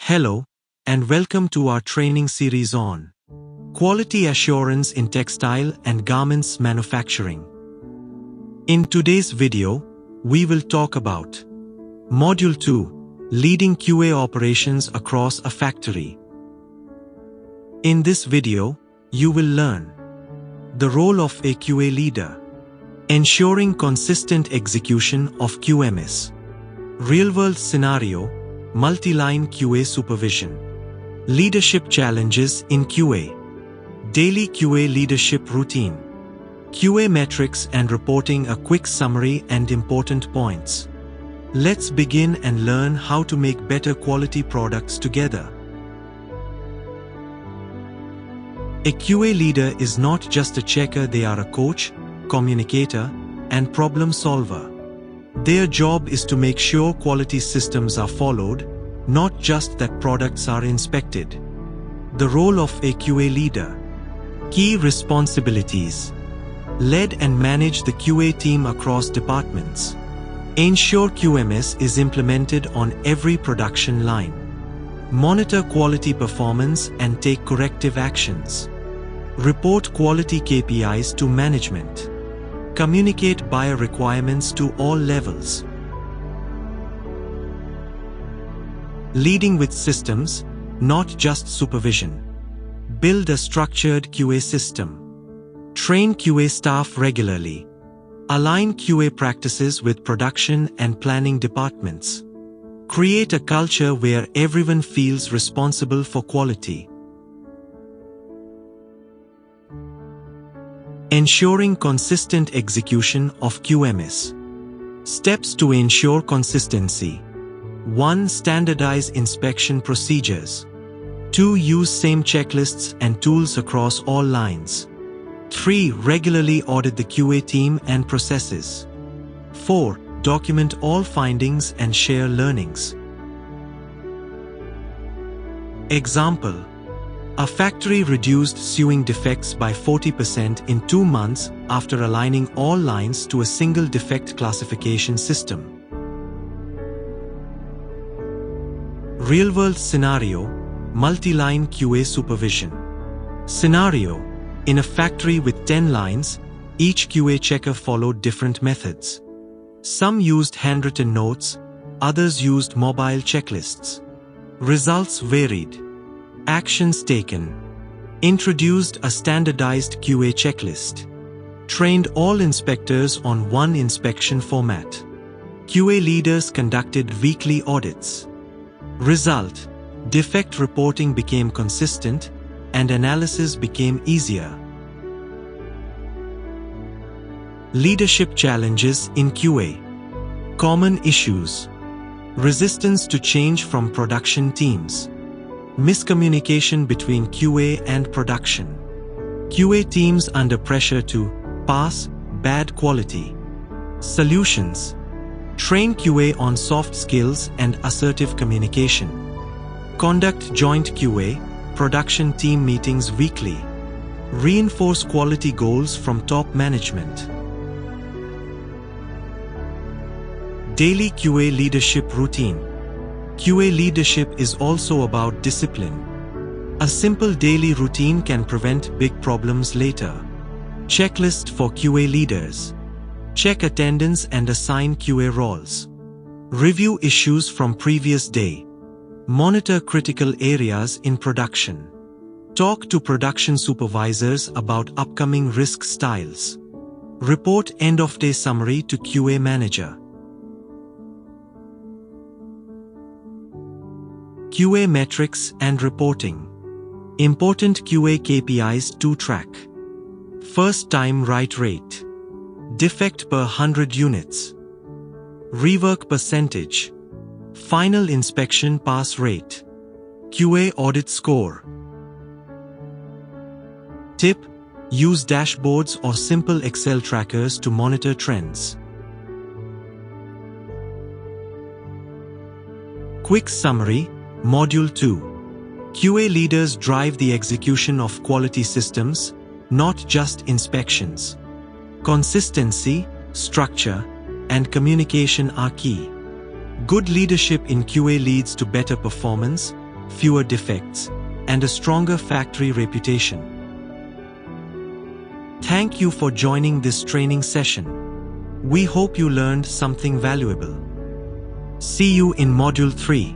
Hello, and welcome to our training series on Quality Assurance in Textile and Garments Manufacturing. In today's video, we will talk about Module 2, Leading QA Operations Across a Factory. In this video, you will learn the role of a QA leader, ensuring consistent execution of QMS, real-world scenario, multi-line QA supervision, leadership challenges in QA, daily QA leadership routine, QA metrics and reporting, a quick summary and important points. Let's begin and learn how to make better quality products together. A QA leader is not just a checker, they are a coach, communicator, and problem solver. Their job is to make sure quality systems are followed, not just that products are inspected. The role of a QA leader. Key responsibilities. Lead and manage the QA team across departments. Ensure QMS is implemented on every production line. Monitor quality performance and take corrective actions. Report quality KPIs to management. Communicate buyer requirements to all levels. Leading with systems, not just supervision. Build a structured QA system. Train QA staff regularly. Align QA practices with production and planning departments. Create a culture where everyone feels responsible for quality. Ensuring consistent execution of QMS. Steps to ensure consistency. 1. Standardize inspection procedures. 2. Use same checklists and tools across all lines. 3. Regularly audit the QA team and processes. 4. Document all findings and share learnings. Example: a factory reduced sewing defects by 40% in 2 months after aligning all lines to a single defect classification system. Real-world scenario, multi-line QA supervision. Scenario: in a factory with 10 lines, each QA checker followed different methods. Some used handwritten notes, others used mobile checklists. Results varied. Actions taken: introduced a standardized QA checklist. Trained all inspectors on one inspection format. QA leaders conducted weekly audits. Result: defect reporting became consistent and analysis became easier. Leadership challenges in QA. Common issues: resistance to change from production teams. Miscommunication between QA and production. QA teams under pressure to pass bad quality. Solutions: train QA on soft skills and assertive communication. Conduct joint QA, production team meetings weekly. Reinforce quality goals from top management. Daily QA leadership routine. QA leadership is also about discipline. A simple daily routine can prevent big problems later. Checklist for QA leaders. Check attendance and assign QA roles. Review issues from previous day. Monitor critical areas in production. Talk to production supervisors about upcoming risk styles. Report end-of-day summary to QA manager. QA metrics and reporting. Important QA KPIs to track. First time right rate. Defect per 100 units. Rework percentage. Final inspection pass rate. QA audit score. Tip: use dashboards or simple Excel trackers to monitor trends. Quick summary. Module 2. QA leaders drive the execution of quality systems, not just inspections. Consistency, structure, and communication are key. Good leadership in QA leads to better performance, fewer defects, and a stronger factory reputation. Thank you for joining this training session. We hope you learned something valuable. See you in Module 3.